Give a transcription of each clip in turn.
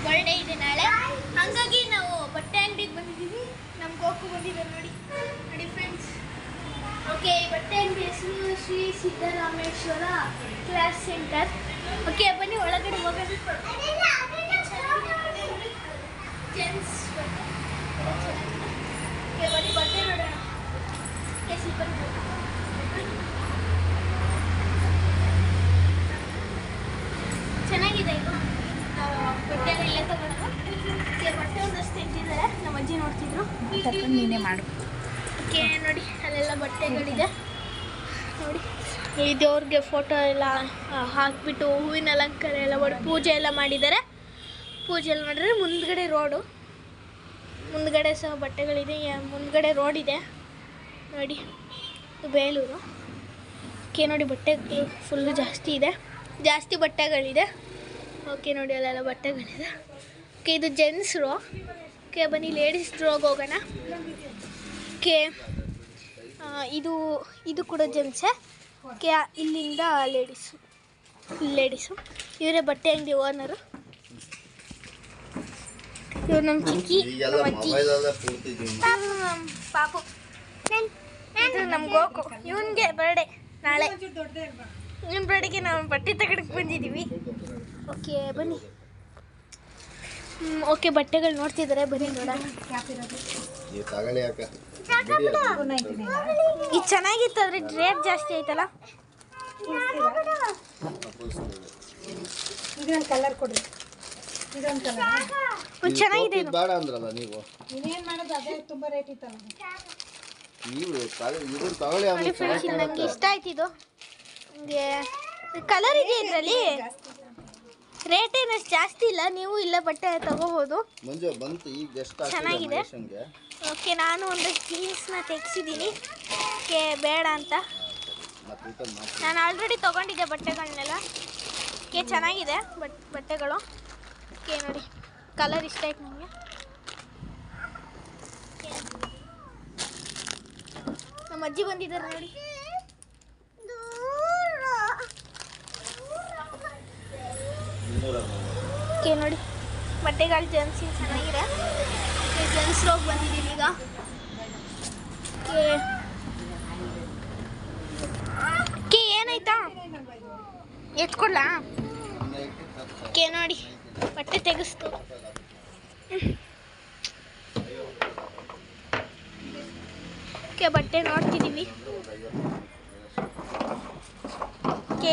Birthday ಇದೆ ನಾಳೆ, ಹಾಗಾಗಿ ನಾವು ಬಟ್ಟೆ ಅಂಗಡಿಗೆ ಬಂದಿದ್ದೀವಿ. ನಮ್ಮ ಗೋಕು ಬಂದಿದ್ದಾರೆ ನೋಡಿ ಫ್ರೆಂಡ್ಸ್. ಓಕೆ, ಬಟ್ಟೆ ಅಂಗಡಿ ಹೆಸರು Shri Siddarameshwara class centre. Okay, ಬನ್ನಿ ಒಳಗಡೆ ಹೋಗೋಣ. ಜೆಂಟ್ಸ್ ಬನ್ನಿ ಬಟ್ಟೆ ನೋಡೋಣ. ಚೆನ್ನಾಗಿದೆ ಇದು. ಬಟ್ಟೆ ಇಲ್ಲೇ ತಗೊಳ್ಳೋದು. ಬಟ್ಟೆ ಒಂದಷ್ಟು ಇಟ್ಟಿದ್ದಾರೆ, ನಮ್ಮ ಅಜ್ಜಿ ನೋಡ್ತಿದ್ರು. ನೀನೇ ಮಾಡು. ಓಕೆ ನೋಡಿ, ಅಲ್ಲೆಲ್ಲ ಬಟ್ಟೆಗಳಿದೆ ನೋಡಿ. ಈ ದೇವ್ರಿಗೆ ಫೋಟೋ ಎಲ್ಲ ಹಾಕಿಬಿಟ್ಟು ಹೂವಿನ ಅಲಂಕಾರ ಎಲ್ಲ ಮಾಡಿ ಪೂಜೆ ಎಲ್ಲ ಮಾಡಿದ್ದಾರೆ. ಪೂಜೆ ಎಲ್ಲ ಮಾಡಿದ್ರೆ ಮುಂದ್ಗಡೆ ರೋಡು, ಮುಂದ್ಗಡೆ ಸಹ ಬಟ್ಟೆಗಳಿದೆ. ಮುಂದ್ಗಡೆ ರೋಡ್ ಇದೆ ನೋಡಿ. ಬೇಲೂರು. ಓಕೆ ನೋಡಿ, ಬಟ್ಟೆಗಳು ಫುಲ್ಲು ಜಾಸ್ತಿ ಇದೆ, ಜಾಸ್ತಿ ಬಟ್ಟೆಗಳಿದೆ. ಓಕೆ ನೋಡಿ, ಅಲ್ಲೆಲ್ಲ ಬಟ್ಟೆಗಳಿದೆ. ಓಕೆ, ಇದು ಜೆಂಟ್ಸ್ ರೋ. ಓಕೆ, ಬನ್ನಿ ಲೇಡೀಸ್ ರೋಗೆ ಹೋಗೋಣ. ಓಕೆ, ಇದು ಕೂಡ ಜೆಂಟ್ಸೇ. ಓಕೆ, ಇಲ್ಲಿಂದ ಲೇಡೀಸು. ಇವರೇ ಬಟ್ಟೆ ಅಂಗಡಿ ಓನರು. ಇವ್ರು ನಮ್ಮ ಚಿಕ್ಕಿ, ನಮ್ಮ ಅಜ್ಜಿ, ಪಾಪು. ಇದು ನಮ್ಮ ಗೋಕು. ಇವನಿಗೆ ಬರ್ಡೇ ನಾಳೆ. ಇವನ ಬರ್ಡೇಗೆ ನಾವು ಬಟ್ಟೆ ತಗೊಳಕ್ಕೆ ಬಂದಿದ್ದೀವಿ. ಓಕೆ ಬನ್ನಿ. ಓಕೆ, ಬಟ್ಟೆಗಳು ನೋಡ್ತಿದ್ದಾರೆ, ಬನ್ನಿ ನೋಡೋಣ. ಇದು ಚೆನ್ನಾಗಿತ್ತು, ಆದರೆ ರೇಟ್ ಜಾಸ್ತಿ ಆಯ್ತಲ್ಲ. ಇದೊಂದು ಕಲರ್ ಕೊಡ್ರಿ. ಇದೊಂದು ಕಲರ್ ಚೆನ್ನಾಗಿದೆ. ಬೇಡ ಅಂದ್ರಲ್ಲ ನೀವು. ಇನ್ನೇನು ಮಾಡೋದು, ಅದೇ ತುಂಬ ರೇಟ್ ಇತ್ತಲ್ಲ. ನನಗೆ ಇಷ್ಟ ಆಯ್ತು ಇದು. ಕಲರ್ ಇದೆ ಇದರಲ್ಲಿ, ರೇಟ್ ಏನಷ್ಟು ಜಾಸ್ತಿ ಇಲ್ಲ. ನೀವು ಇಲ್ಲ ಬಟ್ಟೆ ತಗೋಬಹುದು. ಚೆನ್ನಾಗಿದೆ. ಓಕೆ, ನಾನು ಒಂದಷ್ಟು ಜೀನ್ಸ್ನ ತೆಗ್ಸಿದ್ದೀನಿ. ಓಕೆ, ಬೇಡ ಅಂತ ನಾನು ಆಲ್ರೆಡಿ ತೊಗೊಂಡಿದ್ದೆ ಬಟ್ಟೆಗಳನ್ನೆಲ್ಲ. ಓಕೆ, ಚೆನ್ನಾಗಿದೆ ಬಟ್ಟೆಗಳು. ಓಕೆ ನೋಡಿ, ಕಲರ್ ಇಷ್ಟ ಆಯ್ತು ನನಗೆ. ನಮ್ಮ ಅಜ್ಜಿ ಬಂದಿದ್ದಾರೆ ನೋಡಿ. ಓಕೆ ನೋಡಿ, ಬಟ್ಟೆಗಳು ಜೆಂಟ್ಸ್ ಚೆನ್ನಾಗಿದೆ. ಜೆಂಟ್ಸ್ ರೋಗ್ ಬಂದಿದ್ದೀವಿ ಈಗ. ಓಕೆ, ಏನಾಯ್ತಾ ಎತ್ಕೊಡ್ಲಾ? ಓಕೆ ನೋಡಿ, ಬಟ್ಟೆ ತೆಗೆಸ್ತು. ಓಕೆ, ಬಟ್ಟೆ ನೋಡ್ತಿದ್ದೀವಿ. ಓಕೆ,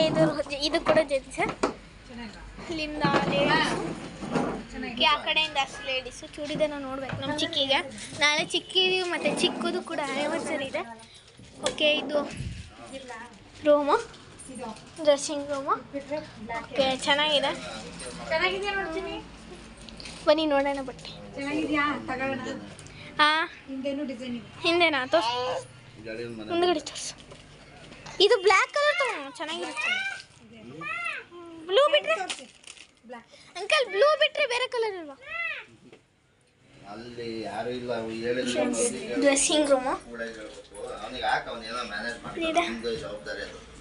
ಇದು ಕೂಡ ಜೆಂಟ್ಸ್. ಇಲ್ಲಿಂದ ಲೇಡೀಸು. ಓಕೆ, ಆ ಕಡೆಯಿಂದ ಅಷ್ಟು ಲೇಡೀಸು. ಚೂಡಿದಾರ ನೋಡ್ಬೇಕು ನಮ್ಮ ಚಿಕ್ಕಿಗೆ. ನಾಳೆ ಚಿಕ್ಕಿ ಮತ್ತು ಚಿಕ್ಕದು ಕೂಡ ಆನಿವರ್ಸರಿ ಇದೆ. ಓಕೆ, ಇದು ರೂಮು, ಡ್ರೆಸ್ಸಿಂಗ್ ರೂಮು. ಓಕೆ, ಚೆನ್ನಾಗಿದೆ. ನೋಡ್ತೀನಿ, ಬನ್ನಿ ನೋಡೋಣ ಬಟ್ಟೆ. ಚೆನ್ನಾಗಿದೆಯಾ? ತಗೋಣ. ಹಾಂ, ಹಿಂದೆನೂ ಡಿಸೈನ್ ಇದೆ. ಹಿಂದೆನಾ? ತೋರ್ಸು, ಮುಂದ್ಗಡೆ ತೋರಿಸು. ಇದು ಬ್ಲ್ಯಾಕ್ ಕಲರ್ ಚೆನ್ನಾಗಿರುತ್ತೆ. ಬ್ಲೂ ಬಿಟ್ರೆ ಅಂಕಲ್, ಬ್ಲೂ ಬಿಟ್ರೆ ಬೇರೆ ಕಲರ್ ಇಲ್ವಾ? ಅಲ್ಲಿ ಯಾರು ಇಲ್ಲ, ಡ್ರೆಸ್ಸಿಂಗ್ ರೂಮು.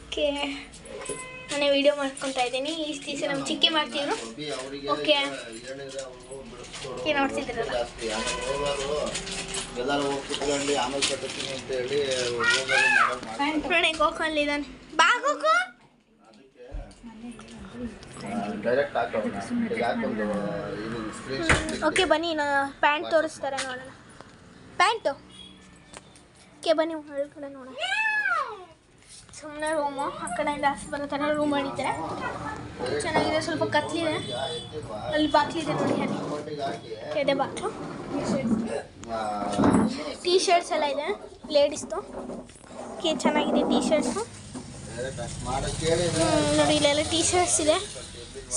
ಓಕೆ, ನಾನೇ ವಿಡಿಯೋ ಮಾಡ್ಕೊತಾ ಇದ್ದೀನಿ. ಇಷ್ಟು ದಿವಸ ನಮ್ಮ ಚಿಕ್ಕಿ ಮಾಡ್ತಿದ್ರು. ಓಕೆ, ನೋಡ್ತಿದ್ರಲ್ಲ. ನೋಡಿ, ಗೋಕಲ್ಲಿ ಇದ್ದಾನೆ. ಬಾ ಗೋಕು. ಓಕೆ, ಬನ್ನಿ, ಪ್ಯಾಂಟ್ ತೋರಿಸ್ತಾರೆ ನೋಡೋಣ. ಪ್ಯಾಂಟು. ಓಕೆ, ಬನ್ನಿ ಒಳಗಡೆ ನೋಡೋಣ. ಸುಮ್ಮನೆ ರೂಮು, ಆ ಕಡೆಯಿಂದ ಜಾಸ್ತಿ ಬರೋ ಥರ ರೂಮ್ ಮಾಡಿದ್ದಾರೆ. ಚೆನ್ನಾಗಿದೆ, ಸ್ವಲ್ಪ ಕತ್ಲಿದೆ. ಅಲ್ಲಿ ಬಾಕ್ಲಿದೆ ನೋಡಿ, ಅಲ್ಲಿ ಇದೆ ಬಾಕ್ಲು. ಟೀ ಶರ್ಟ್ಸ್ ಎಲ್ಲ ಇದೆ ಲೇಡೀಸ್ದು. ಓಕೆ, ಚೆನ್ನಾಗಿದೆ ಟೀ ಶರ್ಟ್ಸು. ನೋಡಿ, ಇಲ್ಲೆಲ್ಲ ಟೀ ಶರ್ಟ್ಸ್ ಇದೆ.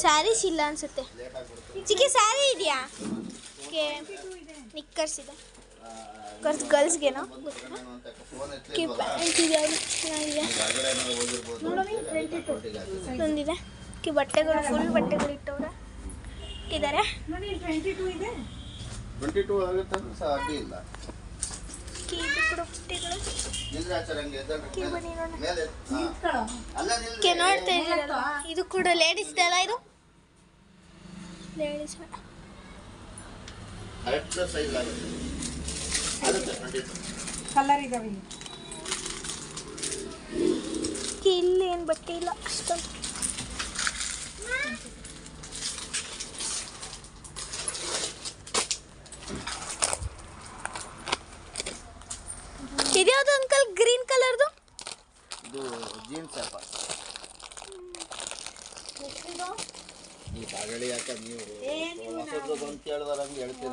ಸ್ಯಾರೀಸ್ ಇಲ್ಲ ಅನಿಸುತ್ತೆ. ಚಿಕ್ಕಿ ಸ್ಯಾರಿ ಇದೆಯಾ? ಓಕೆ, ನಿಕ್ಕರ್ಸ್ ಇದೆ. ಗರ್ಲ್ಸ್ಗೇನೋ ಗೊತ್ತಿಲ್ಲ. ಪ್ಯಾಂಟ್ ಇದೆ, ಅದು ಚೆನ್ನಾಗಿದೆ. ಒಂದಿದೆ. ಓಕೆ, ಬಟ್ಟೆಗಳು ಫುಲ್ ಬಟ್ಟೆಗಳು ಇಟ್ಟವ್ರೆ ಇಟ್ಟಿದ್ದಾರೆ. ಇದು ಕೂಡ ಬಟ್ಟೆಗಳು. ನೋಡ್ತಾ ಇದ್ದೀರಲ್ಲ, ಇದು ಕೂಡ ಲೇಡೀಸ್ ಅಲ್ಲ. ಇದು ಲೇಡೀಸ್ ಕರೆಕ್ಟ್ ಸೈಜ್ ಆಗುತ್ತೆ ಆಗುತ್ತೆ ಖಂಡಿತ. ಕಲರ್ ಇದಾವೆ ಇಲ್ಲಿ. ಇಲ್ಲಿ ಏನು ಬಟ್ಟೆ ಇಲ್ಲ ಅಷ್ಟೊಂದು. ಇದ್ಯಾವುದು ಅಂಕಲ್ ಗ್ರೀನ್ ಕಲರ್ದು? ಇದು ಜೀನ್ಸ್ ಅಪ್ಪ. ನೀವು ತಗೊಳ್ಳಿ ಯಾಕೆ ನೀವು ಹೊಸದು ಅಂತ ಹೇಳಿದ್ರೆ ಹಂಗೆ ಹೇಳ್ತೀರ.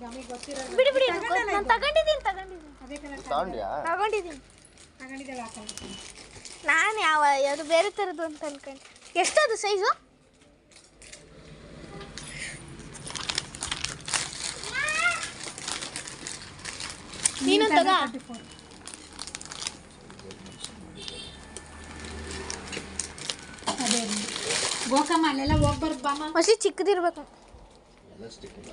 ನಮಗೆ ಗೊತ್ತಿರೋದು. ಬಿಡಿ ಬಿಡಿ, ನಾನು ತಗೊಂಡಿದ್ದೀನಿ. ಅದೇ ಕಲರ್ ತಗೊಂಡ್ಯಾ? ತಗೊಂಡಿದ್ದೀನಿ. ತಗೊಂಡಿದ್ದೇವೆ ಹಾಕೊಂಡು. ನಾನು ಯಾವುದು ಬೇರೆ ಥರದ್ದು ಅಂತ ಅನ್ಕೊಂಡೆ. ಎಷ್ಟದು ಸೈಜು? ನೀನು ತಗೋ. ಅದೇ ಗೋಕಮ್ಮ ಅಲ್ಲೆಲ್ಲ ಹೋಗ್ಬಾರ್ದು ಬಾಮ. ಮಸಿ ಚಿಕ್ಕದಿರ್ಬೇಕು. ಎಲಾಸ್ಟಿಕ್ ಇಲ್ಲ,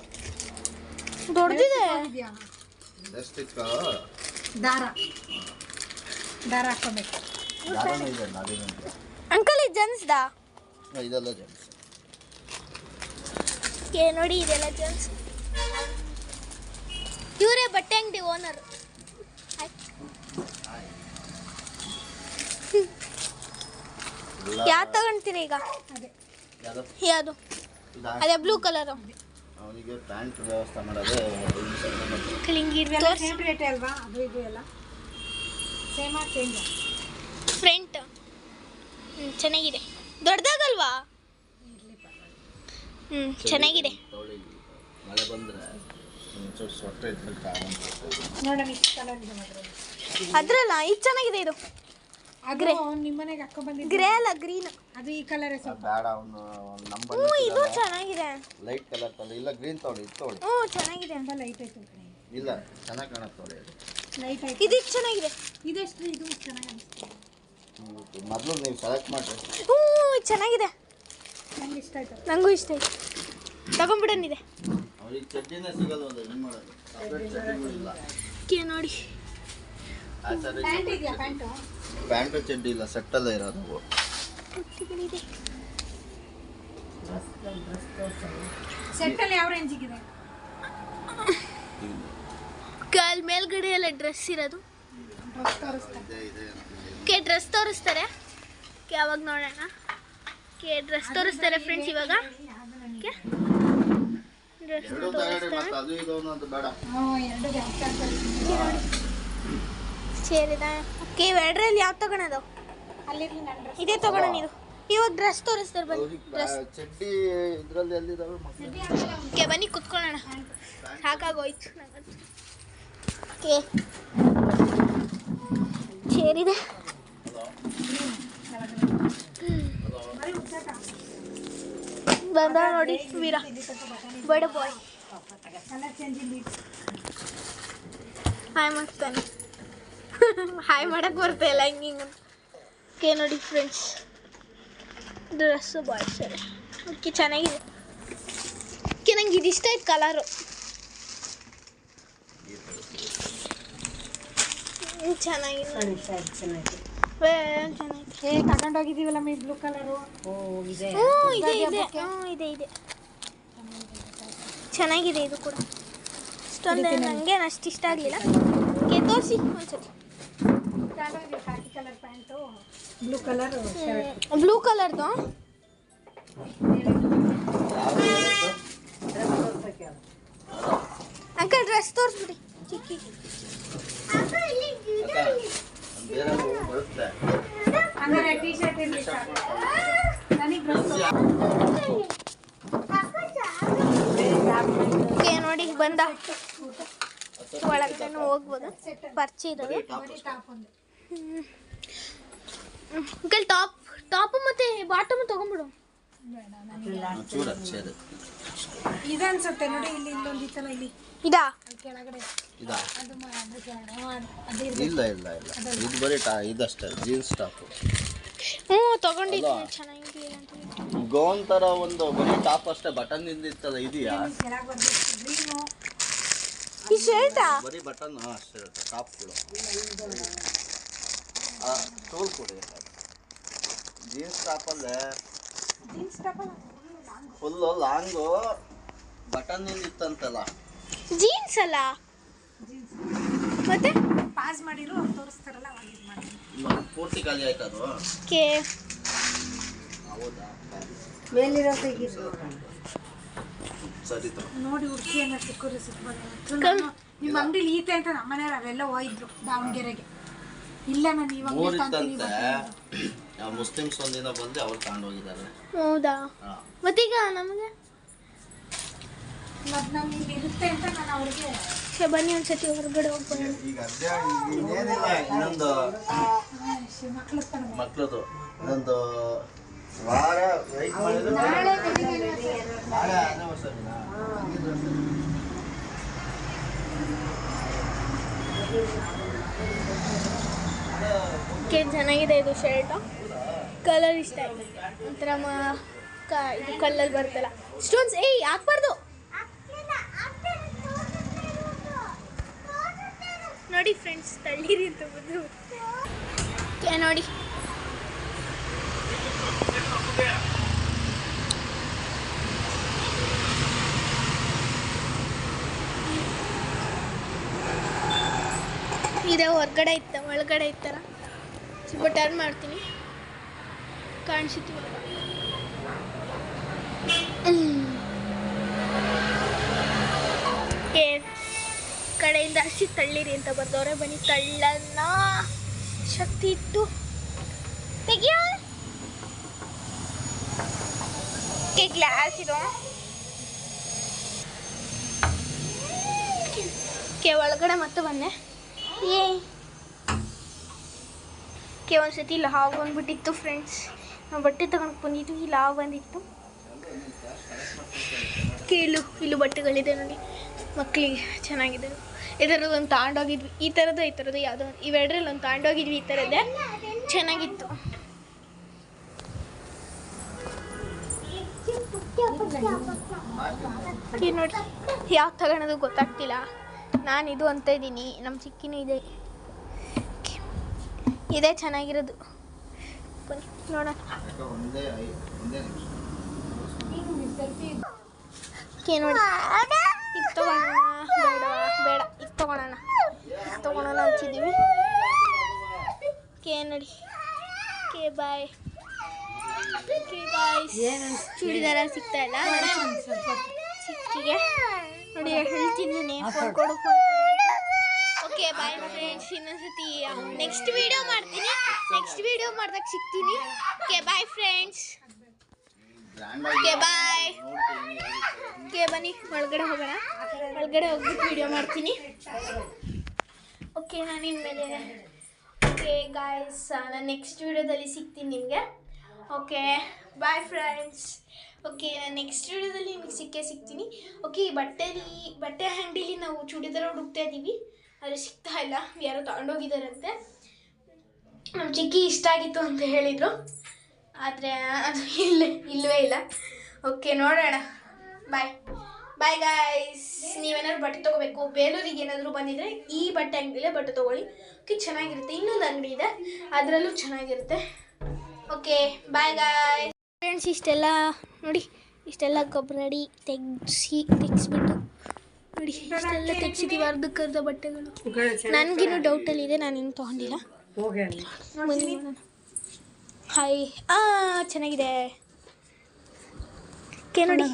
ದೊಡ್ಡದಿದೆ. ಇದೆಯಾ ಎಲಾಸ್ಟಿಕ್ ದಾರ ಹಾಕೋಬೇಕು. ದಾರನೂ ಇದೆ ನಾವೇನಂತ. ಅಂಕಲ್ ಇದು ಜೆಂಟ್ಸ್ದಾ? ಇದೆಲ್ಲ ಜೆಂಟ್ಸ್. ನೋಡಿ ಇದೆಲ್ಲ ಜೆಂಟ್ಸ್. ಇವರೇ ಬಟ್ಟೆ ಅಂಗಡಿ ಓನರ್. ಯಾವ್ದು ತಗೊಂತೀರಿ ಈಗ? ಅದೇ ಯಾವುದು? ಅದೇ ಬ್ಲೂ ಕಲರು. ಅವನಿಗೆ ಪ್ಯಾಂಟ್ ವ್ಯವಸ್ಥೆ ಮಾಡೋದು ಇವೆಲ್ಲ ಸೇಮ್ ರೇಟ್ ಅಲ್ವಾ? ಅದು ಇದು ಎಲ್ಲ ಸೇಮಾ ಚೇಂಜ್? ಫ್ರಂಟ್ ಚೆನ್ನಾಗಿದೆ. ದೊಡ್ಡದಾಗಲ್ವಾ? ಚೆನ್ನಾಗಿದೆ. ಮಳೆ ಬಂದರೆ ಒಂಚೂರು ಸೊಟ್ಟೆ ಇದ್ಬಿಟ್ಟು ನೋಡೋಣ ಇಷ್ಟು ಕಲರ್ ಇದೆ ಮಾತ್ರ. ಅದ್ರಲ್ಲ ಇದು ಚೆನ್ನಾಗಿದೆ. ಇದು ಅದು ನಿಮ್ಮ ಮನೆಗೆ ಹಾಕೋ ಬಂದಿದ್ದು ಗ್ರೇ ಅಲ್ಲ, ಗ್ರೀನ್. ಅದು ಈ ಕಲರ್ ಸ್ವಲ್ಪ ಬೇಡ. ಅವನು ನಂಬರ್ ಇದು ಚೆನ್ನಾಗಿದೆ. ಲೈಟ್ ಕಲರ್ ತೊಗೊಳ್ಳಿ, ಇಲ್ಲ ಗ್ರೀನ್ ತೊಗೊಳ್ಳಿ. ಇದು ತೊಗೊಳ್ಳಿ. ಚೆನ್ನಾಗಿದೆ. ತುಂಬ ಲೈಟ್ ಆಯ್ತು. ಇಲ್ಲ ಚೆನ್ನಾಗಿ ಕಾಣುತ್ತೆ ತೊಗೊಳ್ಳಿ. ಲೈಟ್ ಆಯ್ತು. ಇದು ಚೆನ್ನಾಗಿದೆ. ಇದೆಷ್ಟು? ಇದು ಚೆನ್ನಾಗಿ ಅನಿಸ್ತು. ಮೊದಲು ನೀವು ಸೆಲೆಕ್ಟ್ ಮಾಡಿರಿ. ಚೆನ್ನಾಗಿದೆ. ನಂಗೆ ಇಷ್ಟ ಆಯ್ತು. ನನಗೂ ಇಷ್ಟ ಆಯ್ತು. ತಗೊಂಡ್ಬಿಡೋನಿದೆ. ಅವ್ರಿಗೆ ಚಡ್ಡಿನೇ ಸಿಗಲ್ಲ, ಒಂದು ಏನು ಮಾಡೋದು, ಸಪ್ರೇಟ್ ಚಡ್ಡಿನೂ ಇಲ್ಲ. ನೋಡಿ ಆ ಸರಿ ಪ್ಯಾಂಟ್ ಇದೆಯಾ? ಪ್ಯಾಂಟು ಪ್ಯಾಂಟು ಚಡ್ಡಿ ಇಲ್ಲ, ಸೆಟ್ಟಲ್ಲೇ ಇರೋದು. ಕುರ್ತಿಗಳಿದೆ. ಸೆಟ್ಟಲ್ಲಿ ಯಾವ ರೇಂಜಿಗಿದೆ? ಮೇಲ್ಗಡೆ ಎಲ್ಲ ಡ್ರೆಸ್ ಇರೋದು. ಡ್ರೆಸ್ ತೋರಿಸ್ತಾರೆ. ಡ್ರೆಸ್ ತೋರಿಸ್ತಾರೆ. ಯಾವಾಗ ನೋಡೋಣ. ಡ್ರೆಸ್ ತೋರಿಸ್ತಾರೆ ಫ್ರೆಂಡ್ಸ್ ಇವಾಗ. ಡ್ರೆಸ್ ಎರಡು ತಗೊಳ್ಳಿ, ಮತ್ತೆ ಅದು ಇದು ಅನ್ನೋದು ಬೇಡ. ಎರಡು ಚೇರ್ ಇದೆ. ಎರಡರಲ್ಲಿ ಯಾವ್ದು ತಗೊಳೋದು? ಅಲ್ಲಿ ನನ್ನ ಡ್ರೆಸ್ ಇದೇ ತಗೊಳ್ಳೋಣ. ಇದು ಇವಾಗ ಡ್ರೆಸ್ ತೋರಿಸ್ತಾರೆ. ಬನ್ನಿ ಡ್ರೆಸ್. ಚಡ್ಡಿ ಇದರಲ್ಲಿ ಎಲ್ಲಿದ್ದಾವೆ? ಬನ್ನಿ ಕುತ್ಕೊಳ್ಳೋಣ. ಸಾಕಾಗೋಯ್ತು ನನಗಂತೂ. ಚೇರ್ ಇದೆ. ಬಂದ ನೋಡಿ ವೀರ ಬಡ ಬಾಯ್. ಕಲರ್ ಚೇಂಜ್ ಇಲ್ಲಿ. ಹಾಯ್ ಮಾಡ್ತಾನೆ. ಹಾಯ್ ಮಾಡಕ್ಕೆ ಬರ್ತಾ ಇಲ್ಲ ಹಿಂಗೆ. ನೋಡಿ ಫ್ರೆಂಡ್ಸ್, ಡ್ರೆಸ್ಸು ಬಾಯ್ ಸರಿ. ಓಕೆ ಚೆನ್ನಾಗಿದೆ. ನಂಗೆ ಇದು ಇಷ್ಟ ಆಯ್ತು ಕಲರು. ಚೆನ್ನಾಗಿದೆ. ಚೆನ್ನಾಗಿದೆ. ತಗೊಂಡೋಗಿದ್ದೀವಲ್ಲ ಮೀ ಬ್ಲೂ ಕಲರು. ಇದೆ ಚೆನ್ನಾಗಿದೆ. ಇದು ಕೂಡ ಇಷ್ಟೊಂದು ನನಗೆ ಅಷ್ಟು ಇಷ್ಟ ಆಗಲಿಲ್ಲ. ತೋರಿಸಿ ಒಂದ್ಸತಿ. ಖಾಕಿ colour pants, blue colour shirt. Blue ಕಲರ್ದು ಅಂಕಲ್ ಡ್ರೆಸ್ ತೋರಿಸ್ಬಿಡಿ. ಚಿಕ್ಕಿ ಬೇರೆ ಬರುತ್ತೆ. ಹಂಗಾರೆ ಟೀ ಶರ್ಟ್ ಇರಲಿ ಸಾಕು. ನನಗೆ ಡ್ರೆಸ್ ನೋಡಿ ಬಂದ. ಒಳಗಡೆ ಹೋಗ್ಬೋದು. ಪರ್ಚೆ ಇದಾವೆ. ಟಾಪ್ ಒಂದು. ಅಂಕಲ್ ಟಾಪ್ ಮತ್ತೆ ಬಾಟಮ್ ತಗೊಂಡ್ಬಿಡು. ಚೂರು ಅಚ್ಚೇದು ಇದು ಅನ್ಸುತ್ತೆ ನೋಡಿ. ಇಲ್ಲಿ ಇಲ್ಲೊಂದು ಇತ್ತಲ್ಲ, ಇಲ್ಲಿ ಇದಾ? ಕೆಳಗಡೆ ಇದಾ? ಅದು ಅದು ಕೆಳಗಡೆ ಅದು ಇಲ್ಲ ಇಲ್ಲ ಇಲ್ಲ, ಇದು ಬರೀ ಇದಷ್ಟೇ, ಜೀನ್ಸ್ ಟಾಪು. ತಗೊಂಡಿದ್ದೀನಿ. ಚೆನ್ನಾಗಿದೆ ಅಂತ. ಗೌನ್ ಥರ ಒಂದು ಬರೀ ಟಾಪ್ ಅಷ್ಟೇ, ಬಟನ್ ಇತ್ತಲ್ಲ, ಇದೆಯಾ? ಕೆಳಗೆ ಬಂದಿತ್ತು ಗ್ರೀನು. ಈ ಶರ್ಟಾ? ಬರೀ ಬಟನ್ ಅಷ್ಟೇ ಇರುತ್ತೆ ಟಾಪ್ಗಳು. ತೋಲ್ ಕೊಡಿ. ಜೀನ್ಸ್ ಟಾಪಲ್ಲೇ jeans top full long button ಇತ್ತಂತಲ್ಲ, ಜೀನ್ಸ್ ಅಲ್ಲ ಜೀನ್ಸ್ ಮತ್ತೆ ಪಾಸ್ ಮಾಡಿರೋ ಅವ್ರು ತೋರಿಸ್ತಾರಲ್ಲ ಅವಾಗ ಇದು ಮಾಡಿ. ಪೂರ್ತಿ ಖಾಲಿ ಆಯ್ತು ಅದು. ಕೆ ಹೌದಾ ಮೇಲಿರೋ ತೆಗೀರು ಸರಿ ತಗೋ. ನೋಡಿ ಹುಡುಕಿ ಏನೋ ಚಿಕ್ಕೂರು ಸಿಕ್ಬೋದು. ನಿಮ್ಮ ಅಂಗಡಿಲಿ ಈತೆ ಅಂತ ನಮ್ಮನೆಯವ್ರು ಅವೆಲ್ಲ ಹೋಯ್ದ್ರು ದಾವಣಗೆರೆಗೆ. ಇಲ್ಲ ನಾನು ಇವಾಗ ಮೂರಿತ್ತಂತೆ ಮುಸ್ಲಿಮ್ಸ್ ಒಂದಿನ ಬಂದು ಅವ್ರು ತಗೊಂಡೋಗಿದ್ದಾರೆ. ಹೌದಾ ಮತ್ತೀಗ ನಮಗೆ ಮತ್ತೆ ನಾನು ಇಲ್ಲಿ ಇರುತ್ತೆ ಅಂತ ನಾನು ಅವ್ರಿಗೆ ಬನ್ನಿ ಒಂದ್ಸತಿ ಹೊರಗಡೆ ಹೋಗ್ಬೋದು. ಈಗ ಏನಿಲ್ಲ ಇನ್ನೊಂದು ಮಕ್ಳು ಮಕ್ಳದು ಇನ್ನೊಂದು ವಾರ ವೆಯ್ಟ್ ಮಾಡಿದ್ರೆ ನಾಳೆ ಆನಿವರ್ಸರಿನಾ? ಚೆನ್ನಾಗಿದೆ ಇದು ಶರ್ಟ್, ಕಲರ್ ಇಷ್ಟ ಆಯ್ತು. ಒಂಥರ ಇದು ಕಲ್ಲಲ್ಲಿ ಬರ್ತಲ್ಲ ಸ್ಟೋನ್ಸ್. ಏಯ್ ಹಾಕ್ಬಾರ್ದು ನೋಡಿ ಫ್ರೆಂಡ್ಸ್, ತಳ್ಳೀರಿ ಅಂತ ಬಂದು ನೋಡಿ. ಇದೆ ಹೊರಗಡೆ ಇತ್ತ ಒಳಗಡೆ ಇತ್ತರ ಸ್ವಲ್ಪ ಟರ್ನ್ ಮಾಡ್ತೀನಿ, ಕಾಣಿಸುತ್ತೆ ಇವಾಗ. ಕಡೆಯಿಂದ ಅಷ್ಟೇ ತಳ್ಳಿರಿ ಅಂತ ಬರ್ದವ್ರೆ. ಬನ್ನಿ ತಳ್ಳನ್ನ ಶಕ್ತಿ ಇಟ್ಟು ತೆಗಿಯ. ಗ್ಲಾಸ್ ಇದು ಒಳಗಡೆ ಮತ್ತೆ ಬಂದೆ. ಒಂದ್ಸತಿ ಇಲ್ಲಿ ಹಾವು ಬಂದ್ಬಿಟ್ಟಿತ್ತು ಫ್ರೆಂಡ್ಸ್. ನಾವು ಬಟ್ಟೆ ತಗೊಂಡು ಬಂದಿದ್ವಿ, ಇಲ್ಲಿ ಹಾವು ಬಂದಿತ್ತು. ಇಲ್ಲೂ ಬಟ್ಟೆಗಳಿದೆ ನೋಡಿ, ಮಕ್ಕಳಿಗೆ ಚೆನ್ನಾಗಿದೆ. ಇದರದ್ದು ಒಂದು ತಗೊಂಡೋಗಿದ್ವಿ, ಈ ಥರದ್ದು ಯಾವುದೋ ಇವೆರಡರಲ್ಲಿ ಒಂದು ತಗೊಂಡೋಗಿದ್ವಿ. ಈ ಥರದ್ದೇ ಚೆನ್ನಾಗಿತ್ತು. ನೋಡಿ ಯಾವ್ದು ತಗೊಳೋದು ಗೊತ್ತಾಗ್ತಿಲ್ಲ. ನಾನು ಇದು ಅಂತ ಇದ್ದೀನಿ, ನಮ್ಮ ಚಿಕ್ಕಿನೂ ಇದೇ ಚೆನ್ನಾಗಿರೋದು. ಬನ್ನಿ ನೋಡೋಣ. ನೋಡಿ ಇದು ತಗೊಳ್ಳೋಣ ಬೇಡ ಇದು ತಗೊಳ್ಳೋಣ ಅಂತಿದ್ದೀವಿ. ನೋಡಿ ಬಾಯ್. ಚೂಡಿದಾರ ಸಿಗ್ತಾ ಇಲ್ಲ ಚಿಕ್ಕಿಗೆ. ನೋಡಿ ಹೇಳ್ತಿದ್ದೀನಿ ಫೋನ್ ಕೊಡು. ಓಕೆ ಬಾಯ್ ಫ್ರೆಂಡ್ಸ್, ಇನ್ನೊಂದ್ಸತಿ ನೆಕ್ಸ್ಟ್ ವಿಡಿಯೋ ಮಾಡ್ತೀನಿ. ನೆಕ್ಸ್ಟ್ ವಿಡಿಯೋ ಮಾಡಿದಾಗ ಸಿಗ್ತೀನಿ. Okay bye friends. Okay bye. Okay ಬನ್ನಿ ಒಳಗಡೆ ಹೋಗೋಣ. ಒಳಗಡೆ ಹೋಗ್ಬಿಟ್ಟು ವಿಡಿಯೋ ಮಾಡ್ತೀನಿ. ಓಕೆ ನಾನು ಇನ್ಮೇಲೆ ಓಕೆ ಗಾಯ್ಸ್, ನಾನು ನೆಕ್ಸ್ಟ್ ವಿಡಿಯೋದಲ್ಲಿ ಸಿಗ್ತೀನಿ ನಿಮಗೆ. Okay bye friends. ಓಕೆ ನಾನು ನೆಕ್ಸ್ಟ್ ವಿಡಿಯೋದಲ್ಲಿ ನಿಮಗೆ ಸಿಗ್ತೀನಿ. ಓಕೆ ಈ ಬಟ್ಟೆ ಹ್ಯಾಂಡಿಲಿ ನಾವು ಚೂಡಿದಾರ ಹುಡುಕ್ತಾ ಇದ್ದೀವಿ, ಆದರೆ ಸಿಗ್ತಾ ಇಲ್ಲ. ಯಾರೋ ತಗೊಂಡೋಗಿದ್ದಾರಂತೆ. ನಮ್ಮ ಚಿಕ್ಕಿ ಇಷ್ಟ ಆಗಿತ್ತು ಅಂತ ಹೇಳಿದರು, ಆದರೆ ಅದು ಇಲ್ಲವೇ ಇಲ್ಲ. ಓಕೆ ನೋಡೋಣ. Bye guys. ನೀವೇನಾದ್ರು ಬಟ್ಟೆ ತೊಗೋಬೇಕು, ಬೇಲೂರಿಗೆ ಏನಾದರೂ ಬಂದಿದ್ರೆ ಈ ಬಟ್ಟೆ ಅಂಗಡಿಲೇ ಬಟ್ಟೆ ತೊಗೊಳ್ಳಿ. ಓಕೆ ಚೆನ್ನಾಗಿರುತ್ತೆ. ಇನ್ನೊಂದು ಅಂಗಡಿ ಇದೆ, ಅದರಲ್ಲೂ ಚೆನ್ನಾಗಿರುತ್ತೆ. Okay bye guys. ಫ್ರೆಂಡ್ಸ್ ಇಷ್ಟೆಲ್ಲ ಗೊಬ್ಬರ ತೆಗಿಸ್ಬಿಟ್ಟು ನೋಡಿ, ಇಷ್ಟೆಲ್ಲ ತೆಗ್ಸಿದ್ದೀವಿ. ಅರ್ಧಕ್ಕರ್ಧ ಬಟ್ಟೆಗಳು. ನನಗಿನ್ನೂ ಡೌಟಲ್ಲಿದೆ, ನಾನು ಇನ್ನೂ ತೊಗೊಂಡಿಲ್ಲ. ಹಾಯ್ ಚೆನ್ನಾಗಿದೆ. ನೋಡಿ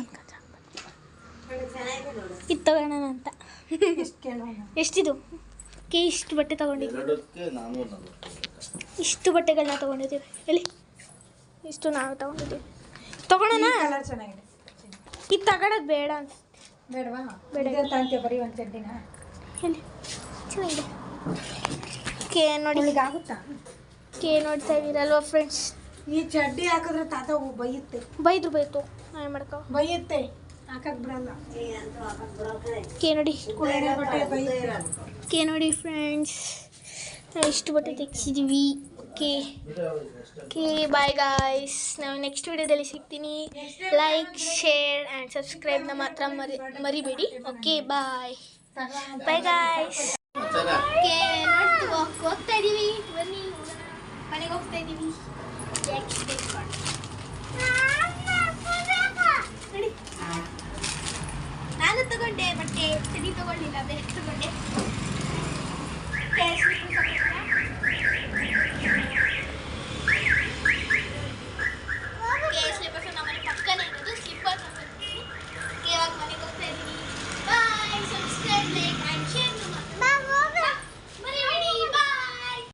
ಇದು ತಗೋಣ ಅಂತ. ಎಷ್ಟಿದು? ಇಷ್ಟು ಬಟ್ಟೆ ತಗೊಂಡಿದ್ದೀವಿ, ಇಷ್ಟು ಬಟ್ಟೆಗಳನ್ನ ತಗೊಂಡಿದ್ದೀವಿ. ಎಲ್ಲಿ ಇಷ್ಟು ನಾವು ತಗೊಂಡಿದ್ದೀವಿ. ತಗೊಳ್ಳೋಣ. ಇದು ತಗೊಳೋದು ಬೇಡ ಬೇಡವಾ? ಬೇಡ ಬರೀ ಒಂದು ಚಡ್ಡಿನ ಎಲ್ಲಿ ಚೆನ್ನಾಗಿದೆ. ನೋಡಿ ಆಗುತ್ತಾ? ನೋಡ್ತಾ ಇದ್ದೀರಲ್ವ ಫ್ರೆಂಡ್ಸ್, ಈ ಚಡ್ಡಿ ಹಾಕಿದ್ರೆ ತಾತ ಬೈತು ನಾನು ಮಾಡ್ಕೊ ಬೈಯುತ್ತೆ, ಹಾಕಕ್ ಬಿಡಲ್ಲ. ನೋಡಿ ಫ್ರೆಂಡ್ಸ್, ನಾವು ಇಷ್ಟು ಬಟ್ಟೆ ತೆಗ್ಸಿದ್ದೀವಿ. Okay bye guys. ನಾವು ನೆಕ್ಸ್ಟ್ ವಿಡಿಯೋದಲ್ಲಿ ಸಿಗ್ತೀನಿ. ಲೈಕ್, ಶೇರ್ ಆ್ಯಂಡ್ ಸಬ್ಸ್ಕ್ರೈಬ್ನ ಮಾತ್ರ ಮರಿಬೇಡಿ. Okay bye guys. ಓಕೆ ಹೋಗ್ತಾ ಇದ್ದೀವಿ. ಬನ್ನಿ ಮನೆಗೆ ಹೋಗ್ತಾ ಇದ್ದೀವಿ.